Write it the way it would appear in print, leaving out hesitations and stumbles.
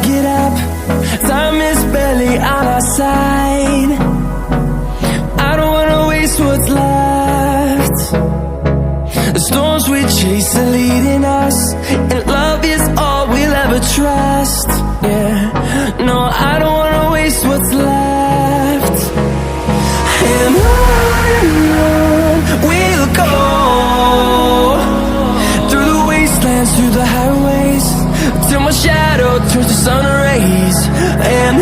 get up. Time is barely on our side. I don't wanna waste what's left. The storms we chase are leading us, and love is all we'll ever trust. Yeah, no, I don't wanna waste what's left. And on we'll go, through the wastelands, through the highways, till my shadow turns to sun rays. And